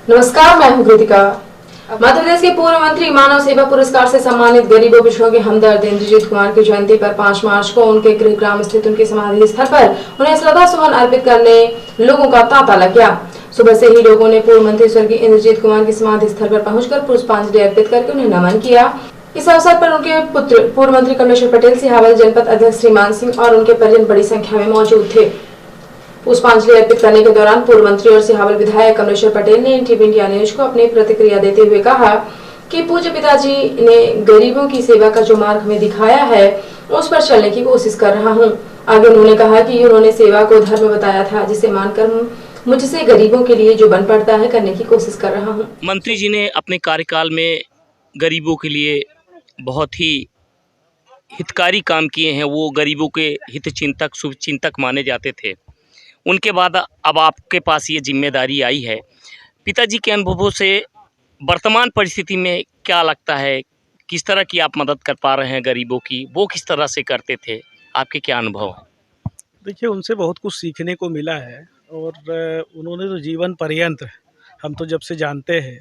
नमस्कार, मैं हूं कृतिका। मध्य प्रदेश के पूर्व मंत्री मानव सेवा पुरस्कार से सम्मानित गरीबों पिछड़ों के हमदर्द इंद्रजीत कुमार की जयंती पर 5 मार्च को उनके गृह ग्राम स्थित उनके समाधि स्थल पर उन्हें श्रद्धा सुमन अर्पित करने लोगों का तांता लग गया। सुबह से ही लोगों ने पूर्व मंत्री स्वर्गीय इंद्रजीत कुमार की समाधि स्थल पर पहुंचकर पुष्पांजलि अर्पित करके उन्हें नमन किया। इस अवसर पर उनके पुत्र पूर्व मंत्री कमलेश्वर पटेल, सिहावल जनपद अध्यक्ष श्रीमान सिंह और उनके परिजन बड़ी संख्या में मौजूद थे। पुष्पांजलि अर्पित करने के दौरान पूर्व मंत्री और सिहावल विधायक कमलेश्वर पटेल ने टीवी इंडिया न्यूज को अपनी प्रतिक्रिया देते हुए कहा कि पूज्य पिताजी ने गरीबों की सेवा का जो मार्ग हमें दिखाया है उस पर चलने की कोशिश कर रहा हूं। आगे उन्होंने कहा कि उन्होंने सेवा को धर्म बताया था, जिसे मानकर मुझसे गरीबों के लिए जो बन पड़ता है करने की कोशिश कर रहा हूँ। मंत्री जी ने अपने कार्यकाल में गरीबों के लिए बहुत ही हितकारी काम किए हैं। वो गरीबों के हित चिंतक, शुभ चिंतक माने जाते थे। उनके बाद अब आपके पास ये जिम्मेदारी आई है। पिताजी के अनुभवों से वर्तमान परिस्थिति में क्या लगता है, किस तरह की आप मदद कर पा रहे हैं गरीबों की? वो किस तरह से करते थे, आपके क्या अनुभव हैं? देखिए, उनसे बहुत कुछ सीखने को मिला है और उन्होंने तो जीवन पर्यंत, हम तो जब से जानते हैं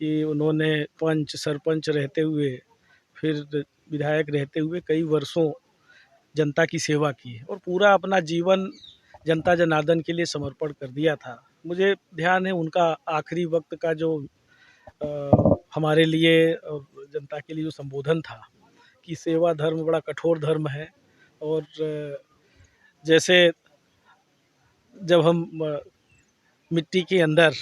कि उन्होंने पंच सरपंच रहते हुए, फिर विधायक रहते हुए कई वर्षों जनता की सेवा की है और पूरा अपना जीवन जनता जनार्दन के लिए समर्पण कर दिया था। मुझे ध्यान है उनका आखिरी वक्त का जो हमारे लिए जनता के लिए जो संबोधन था कि सेवा धर्म बड़ा कठोर धर्म है और जैसे जब हम मिट्टी के अंदर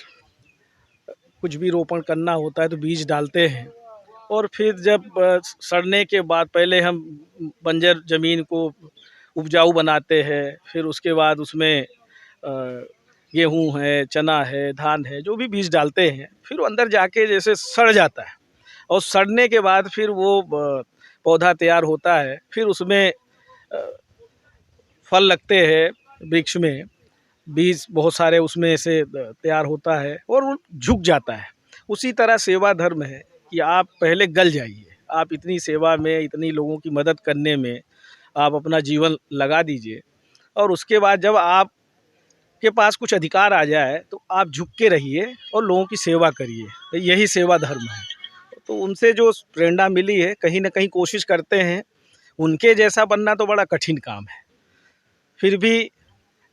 कुछ भी रोपण करना होता है तो बीज डालते हैं और फिर जब सड़ने के बाद पहले हम बंजर ज़मीन को उपजाऊ बनाते हैं, फिर उसके बाद उसमें गेहूँ है, चना है, धान है, जो भी बीज डालते हैं, फिर वो अंदर जाके जैसे सड़ जाता है और सड़ने के बाद फिर वो पौधा तैयार होता है, फिर उसमें फल लगते हैं, वृक्ष में बीज बहुत सारे उसमें से तैयार होता है और वो झुक जाता है। उसी तरह सेवा धर्म है कि आप पहले गल जाइए, आप इतनी सेवा में, इतनी लोगों की मदद करने में आप अपना जीवन लगा दीजिए और उसके बाद जब आप के पास कुछ अधिकार आ जाए तो आप झुक के रहिए और लोगों की सेवा करिए। तो यही सेवा धर्म है। तो उनसे जो प्रेरणा मिली है, कहीं ना कहीं कोशिश करते हैं, उनके जैसा बनना तो बड़ा कठिन काम है, फिर भी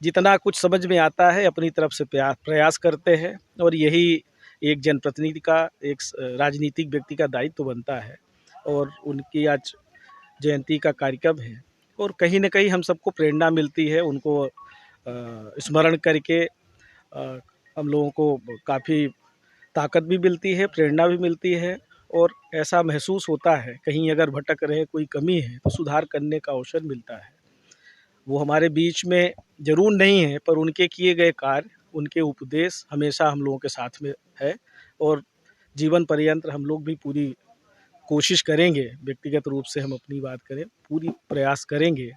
जितना कुछ समझ में आता है अपनी तरफ से प्रयास करते हैं और यही एक जनप्रतिनिधि का, एक राजनीतिक व्यक्ति का दायित्व बनता है। और उनकी आज जयंती का कार्यक्रम है और कहीं ना कहीं हम सबको प्रेरणा मिलती है, उनको स्मरण करके हम लोगों को काफ़ी ताकत भी मिलती है, प्रेरणा भी मिलती है और ऐसा महसूस होता है कहीं अगर भटक रहे, कोई कमी है तो सुधार करने का अवसर मिलता है। वो हमारे बीच में ज़रूर नहीं है पर उनके किए गए कार्य, उनके उपदेश हमेशा हम लोगों के साथ में है और जीवन पर्यंत हम लोग भी पूरी कोशिश करेंगे, व्यक्तिगत रूप से हम अपनी बात करें, पूरी प्रयास करेंगे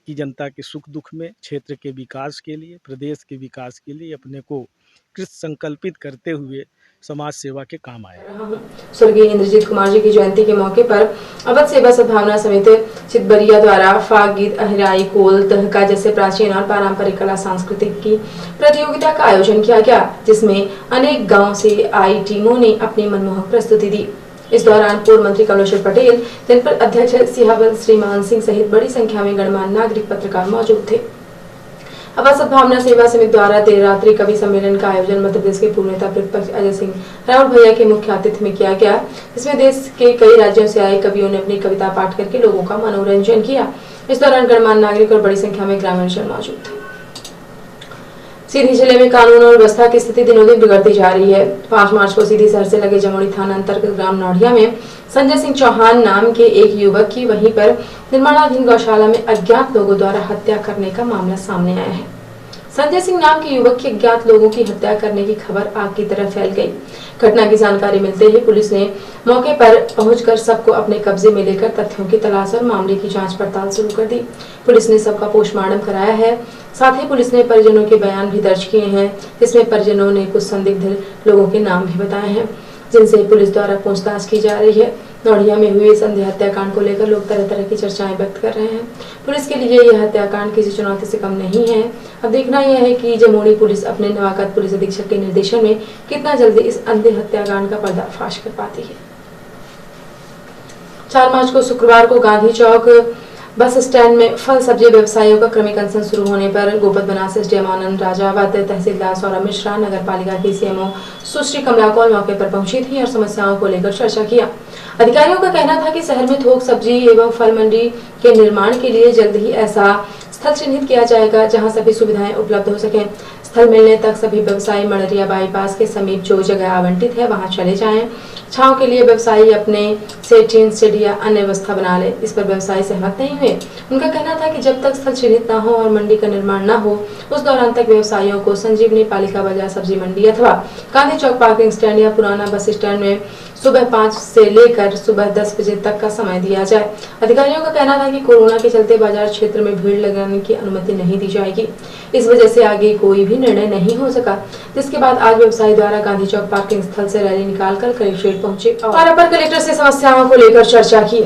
कि जनता के सुख दुख में, क्षेत्र के विकास के लिए, प्रदेश के विकास के लिए अपने को कृत संकल्पित करते हुए समाज सेवा के काम आए। स्वर्गीय इंद्रजीत कुमार जी की जयंती के मौके पर अवध सेवा सद्भावना समिति चितबरिया द्वारा फाग गीत, अहिराई, कोल, दहका जैसे प्राचीन और पारंपरिक कला सांस्कृतिक की प्रतियोगिता का आयोजन किया गया, जिसमें अनेक गाँव से आई टीमों ने अपनी मनमोहक प्रस्तुति दी। इस दौरान पूर्व मंत्री कमलेश्वर पटेल, जनपद अध्यक्ष सिहावल श्रीमान सिंह सहित बड़ी संख्या में गणमान्य नागरिक, पत्रकार मौजूद थे। अवध सद्भावना सेवा समिति द्वारा देर रात्रि कवि सम्मेलन का आयोजन मध्य प्रदेश के पूर्व नेता प्रतिपक्ष अजय सिंह राउत भैया के मुख्य आतिथ्य में किया गया, जिसमें देश के कई राज्यों से आए कवियों ने अपनी कविता पाठ करके लोगों का मनोरंजन किया। इस दौरान गणमान्य नागरिक और बड़ी संख्या में ग्रामीण मौजूद थे। सीधी जिले में कानून और व्यवस्था की स्थिति दिनों दिन बिगड़ती जा रही है। 5 मार्च को सीधी शहर से लगे जमोड़ी थाना अंतर्गत ग्राम नौढ़िया में संजय सिंह चौहान नाम के एक युवक की वहीं पर निर्माणाधीन गौशाला में अज्ञात लोगों द्वारा हत्या करने का मामला सामने आया है। संजय सिंह नाम के युवक की अज्ञात लोगों की हत्या करने की खबर आग की तरह फैल गई। घटना की जानकारी मिलते ही पुलिस ने मौके पर पहुंचकर सबको अपने कब्जे में लेकर तथ्यों की तलाश और मामले की जांच पड़ताल शुरू कर दी। पुलिस ने सबका पोस्टमार्टम कराया है। साथ ही पुलिस ने परिजनों के बयान भी दर्ज किए हैं, जिसमें परिजनों ने कुछ संदिग्ध लोगों के नाम भी बताए हैं, जिनसे पुलिस द्वारा पूछताछ की जा रही है। नौड़िया में हुए इस अंधे हत्याकांड को लेकर लोग तरह तरह की चर्चाएं व्यक्त कर रहे हैं। पुलिस के लिए यह हत्याकांड किसी चुनौती से कम नहीं है। अब देखना यह है कि जमोड़ी पुलिस अपने नवागत पुलिस अधीक्षक के निर्देशन में कितना जल्दी इस अंधे हत्याकांड का पर्दाफाश कर पाती है। 4 मार्च को शुक्रवार को गांधी चौक बस स्टैंड में फल सब्जी व्यवसायियों का क्रमिक अनशन शुरू होने पर गोपद बनास एसडीएम आनंद राजावत, तहसीलदार सौरभ मिश्रा, नगर पालिका की सीएमओ सुश्री कमला कौल मौके पर पहुंची थी और समस्याओं को लेकर चर्चा किया। अधिकारियों का कहना था कि शहर में थोक सब्जी एवं फल मंडी के निर्माण के लिए जल्द ही ऐसा स्थल चिन्हित किया जाएगा जहां सभी सुविधाएं उपलब्ध हो सकें। स्थल मिलने तक सभी व्यवसायी मड़रिया बाईपास के समीप जो जगह आवंटित है वहां चले जाएं। छांव के लिए व्यवसायी अपने से टीन शेड या अन्य व्यवस्था बना ले। इस पर व्यवसायी सहमत नहीं हुए। उनका कहना था कि जब तक स्थल चिन्हित न हो और मंडी का निर्माण न हो उस दौरान तक व्यवसायियों को संजीवनी पालिका बाजार सब्जी मंडी अथवा गांधी चौक पार्किंग स्टैंड या पुराना बस स्टैंड में सुबह 5 से लेकर सुबह 10 बजे तक का समय दिया जाए। अधिकारियों का कहना था कि कोरोना के चलते बाजार क्षेत्र में भीड़ लगाने की अनुमति नहीं दी जाएगी। इस वजह से आगे कोई भी निर्णय नहीं हो सका, जिसके बाद आज व्यवसायी द्वारा गांधी चौक पार्किंग स्थल से रैली निकालकर कलेक्ट्रेट पहुंचे और अपर कलेक्टर से समस्याओं को लेकर चर्चा की।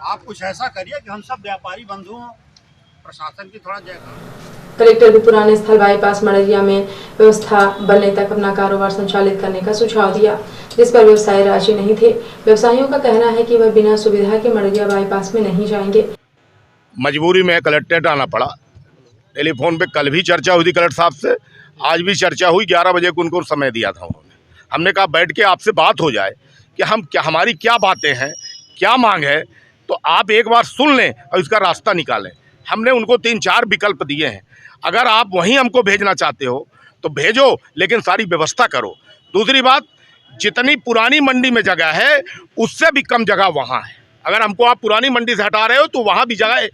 आप कुछ ऐसा करिए कि हम सब व्यापारी बंधु प्रशासन की थोड़ा जगह। कलेक्टर भी पुराने स्थल बाईपास मड़रिया में व्यवस्था बनने तक अपना कारोबार संचालित करने का सुझाव दिया, जिस पर व्यवसायी राजी नहीं थे। व्यवसायियों का कहना है कि वह बिना सुविधा के मड़रिया बाईपास में नहीं जाएंगे। मजबूरी में कलेक्ट्रेट आना पड़ा। टेलीफोन पे कल भी चर्चा हुई थी कलेक्टर साहब से, आज भी चर्चा हुई। 11 बजे को उनको समय दिया था उन्होंने। हमने कहा बैठ के आपसे बात हो जाए कि हम क्या, हमारी क्या बातें हैं, क्या मांग है, तो आप एक बार सुन लें और इसका रास्ता निकालें। हमने उनको 3-4 विकल्प दिए हैं। अगर आप वहीं हमको भेजना चाहते हो तो भेजो, लेकिन सारी व्यवस्था करो। दूसरी बात, जितनी पुरानी मंडी में जगह है उससे भी कम जगह वहाँ है। अगर हमको आप पुरानी मंडी से हटा रहे हो तो वहाँ भी जगह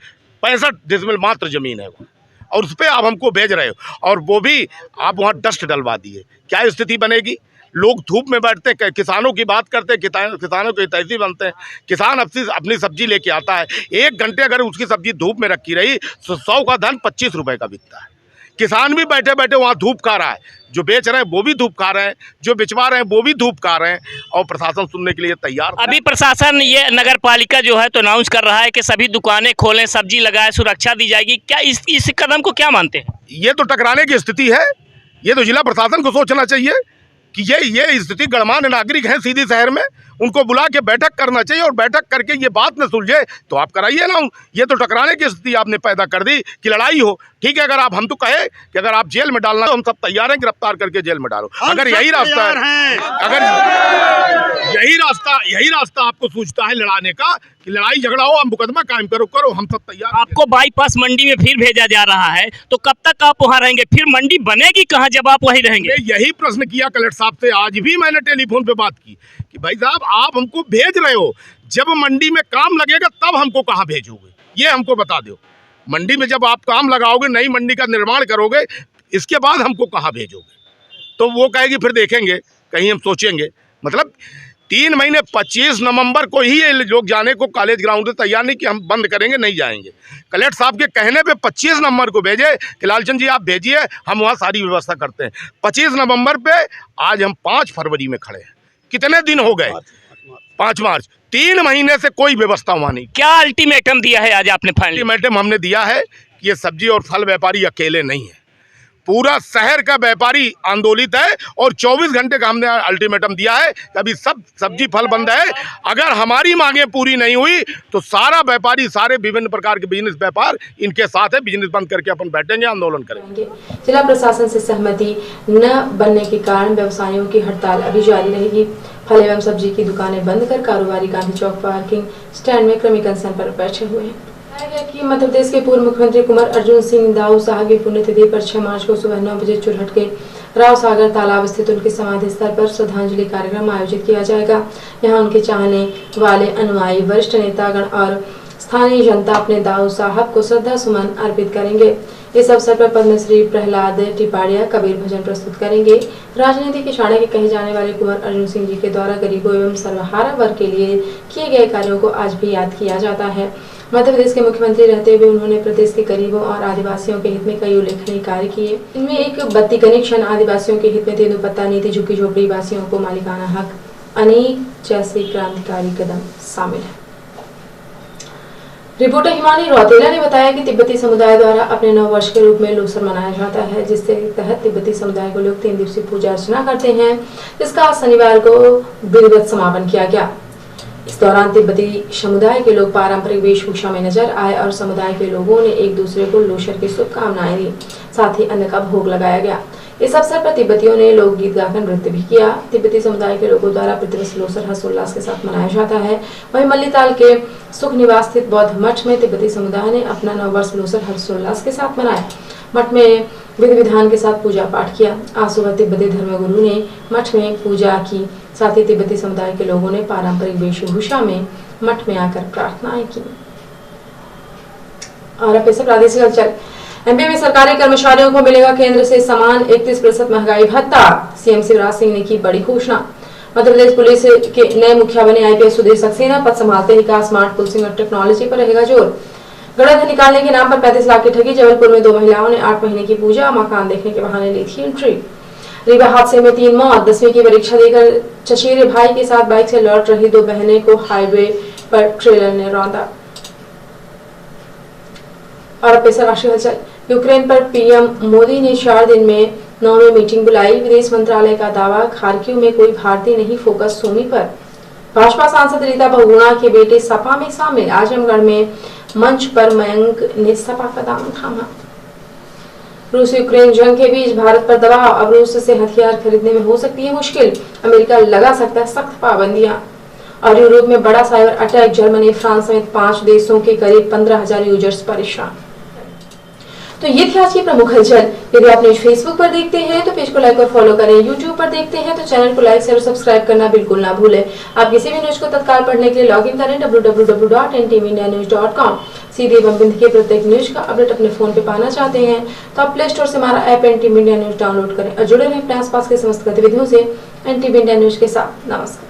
65 डिसमिल मात्र ज़मीन है वो, और उस पर आप हमको भेज रहे हो, और वो भी आप वहाँ डस्ट डलवा दिए। क्या स्थिति बनेगी? लोग धूप में बैठते हैं, किसानों की बात करते हैं, किसानों के हितैषी बनते हैं। किसान अपनी सब्जी लेके आता है, 1 घंटे अगर उसकी सब्जी धूप में रखी रही तो 100 का धन 25 रुपए का बिकता है। किसान भी बैठे बैठे वहाँ धूप खा रहा है, जो बेच रहे हैं वो भी धूप खा रहे हैं, जो बिचवा रहे हैं वो भी धूप खा रहे हैं, और प्रशासन सुनने के लिए तैयार। अभी प्रशासन, ये नगर पालिका जो है तो अनाउंस कर रहा है कि सभी दुकानें खोलें, सब्जी लगाएं, सुरक्षा दी जाएगी। क्या इस कदम को क्या मानते हैं? ये तो टकराने की स्थिति है। ये तो जिला प्रशासन को सोचना चाहिए कि ये स्थिति गणमान्य नागरिक हैं सीधी शहर में, उनको बुला के बैठक करना चाहिए, और बैठक करके ये बात न सुलझे तो आप कराइए ना। ये तो टकराने की स्थिति आपने पैदा कर दी कि लड़ाई हो। ठीक है, अगर आप, हम तो कहे कि अगर आप जेल में डालना तो हम सब तैयार हैं, गिरफ्तार करके जेल में डालो। अगर यही रास्ता है, अगर यही रास्ता आपको सूझता है लड़ाने का, कि लड़ाई झगड़ा हो, हम मुकदमा कायम करो, हम सब तैयार। आपको बाईपास मंडी में फिर भेजा जा रहा है, तो कब तक आप वहाँ रहेंगे? फिर मंडी बनेगी कहाँ जब आप वहीं रहेंगे? यही प्रश्न किया कलेक्टर साहब से। आज भी मैंने टेलीफोन पे बात की कि भाई साहब, आप हमको भेज रहे हो, जब मंडी में काम लगेगा तब हमको कहाँ भेजोगे, ये हमको बता दो। मंडी में जब आप काम लगाओगे, नई मंडी का निर्माण करोगे, इसके बाद हमको कहाँ भेजोगे? तो वो कहेगी फिर देखेंगे, कहीं हम सोचेंगे। मतलब 3 महीने 25 नवंबर को ही ये लोग जाने को कॉलेज ग्राउंड से तैयार नहीं कि हम बंद करेंगे, नहीं जाएंगे। कलेक्टर साहब के कहने पे 25 नवंबर को भेजे कि लालचंद जी आप भेजिए, हम वहाँ सारी व्यवस्था करते हैं। 25 नवंबर पे आज हम 5 फरवरी में खड़े हैं। कितने दिन हो गए? 5 मार्च। 3 महीने से कोई व्यवस्था वहाँ नहीं। क्या अल्टीमेटम दिया है आज आपने? फाइनल अल्टीमेटम हमने दिया है कि ये सब्जी और फल व्यापारी अकेले नहीं है, पूरा शहर का व्यापारी आंदोलित है, और 24 घंटे का हमने अल्टीमेटम दिया है कि अभी सब सब्जी फल बंद है। अगर हमारी मांगें पूरी नहीं हुई तो सारा व्यापारी, सारे विभिन्न प्रकार के बिजनेस व्यापार इनके साथ है, बिजनेस बंद करके अपन बैठेंगे, आंदोलन करेंगे। जिला प्रशासन से सहमति न बनने के कारण व्यवसायियों की हड़ताल अभी जारी रहेगी। फल एवं सब्जी की दुकानें बंद कर कारोबारी गांधी चौक पार्किंग स्टैंड में क्रमिक अनशन पर बैठे हुए हैं। कि मध्य प्रदेश के पूर्व मुख्यमंत्री कुंवर अर्जुन सिंह दाऊ साहब की पुण्यतिथि पर 6 मार्च को सुबह 9 बजे चुरहट के राव सागर तालाब स्थित उनके समाधि स्थल पर श्रद्धांजलि कार्यक्रम आयोजित किया जाएगा। यहाँ उनके चाहने वाले अनुयायी, वरिष्ठ नेतागण और स्थानीय जनता अपने दाऊ साहब को श्रद्धा सुमन अर्पित करेंगे। इस अवसर पर पद्मश्री प्रहलाद टिपाड़िया कबीर भजन प्रस्तुत करेंगे। राजनीति के चाणक्य कहे जाने वाले कुंवर अर्जुन सिंह जी के द्वारा गरीबों एवं सर्वहारा वर्ग के लिए किए गए कार्यों को आज भी याद किया जाता है। मध्य प्रदेश के मुख्यमंत्री रहते हुए उन्होंने प्रदेश के गरीबों और आदिवासियों के हित में कई उल्लेखनीय कार्य किए। इनमें एक बत्ती कनेक्शन, आदिवासियों के हित में तेंदुपत्ता नीति, झुग्गी झोपड़ी वासियों को मालिकाना हक, अनेक जैसे क्रांतिकारी कदम शामिल है। रिपोर्टर हिमानी रौतेला ने बताया कि तिब्बती समुदाय द्वारा अपने नव वर्ष के रूप में लोसर मनाया जाता है, जिसके तहत तिब्बती समुदाय को लोग 3 दिवसीय पूजा अर्चना करते हैं, जिसका आज शनिवार को विधिवत समापन किया गया। इस दौरान तिब्बती समुदाय के लोग पारंपरिक वेशभूषा में नजर आए और समुदाय के लोगों ने एक दूसरे को लोसर की शुभकामनाएं दी। साथ ही अन्न का भोग लगाया गया। इस अवसर पर तिब्बतियों ने लोकगीत गाकर नृत्य भी किया। तिब्बती समुदाय के लोगों द्वारा प्रतिवर्ष लोसर हर्षोल्लास के साथ मनाया जाता है। वहीं मल्लीताल के सुख निवास स्थित बौद्ध मठ में तिब्बती समुदाय ने अपना नव वर्ष लोसर हर्षोल्लास के साथ मनाया। मठ में विधि विधान के साथ पूजा पाठ किया। आज सुबह तिब्बती धर्मगुरु ने मठ में पूजा की। साथ ही तिब्बती समुदाय के लोगों ने पारंपरिक वेशभूषा में मठ में आकर प्रार्थनाएं की। और अब इसे प्रादेशिक हलचल। एमपी में सरकारी कर्मचारियों को मिलेगा केंद्र से समान 31% महंगाई भत्ता। सीएम शिवराज सिंह ने की बड़ी घोषणा। मध्य प्रदेश पुलिस के नए मुखिया बने आईपीएस सुधीर सक्सेना पद संभालते ही कहा स्मार्ट पुलिसिंग और टेक्नोलॉजी पर रहेगा जोर। गड़धन निकालने के नाम पर 35 लाख की ठगी। जबलपुर में 2 महिलाओं ने 8 महीने की पूजा मकान देखने के बहाने ली थी एंट्री। रीवा हादसे में 3 मौत। 10वीं की परीक्षा देकर चचेरे भाई के साथ बाइक से लौट रही 2 बहनें को हाईवे पर ट्रेलर ने रौंदा। और अब पेशा राष्ट्रीय हलचल। यूक्रेन पर पीएम मोदी ने 4 दिन में 9वीं मीटिंग बुलाई। विदेश मंत्रालय का दावा, खार्किव में कोई भारतीय नहीं, फोकस सूमी पर। भाजपा सांसद रीता बहुगुणा के बेटे सपा में शामिल। आजमगढ़ में मंच पर मयंक ने सपा का दामन थामा। रूस यूक्रेन जंग के बीच भारत पर दबाव। अब रूस से हथियार खरीदने में हो सकती है मुश्किल। अमेरिका लगा सकता है सख्त पाबंदियां। और यूरोप में बड़ा साइबर अटैक। जर्मनी, फ्रांस समेत 5 देशों के करीब 15,000 यूजर्स परेशान। तो ये थी आज की प्रमुख हलचल। यदि आप न्यूज फेसबुक पर देखते हैं तो पेज को लाइक और फॉलो करें। यूट्यूब पर देखते हैं तो चैनल को लाइक, शेयर और सब्सक्राइब करना बिल्कुल ना भूलें। आप किसी भी न्यूज को तत्काल पढ़ने के लिए लॉग इन करें www.ntvndianews.com। सीधे एवं बिंद के प्रत्येक न्यूज का अपडेट अपने फोन पे पाना चाहते हैं तो आप प्ले स्टोर से हमारा app NTV India news download करें और जुड़े रहें अपने आसपास के समस्त गतिविधियों से NTV इंडिया न्यूज के साथ। नमस्कार।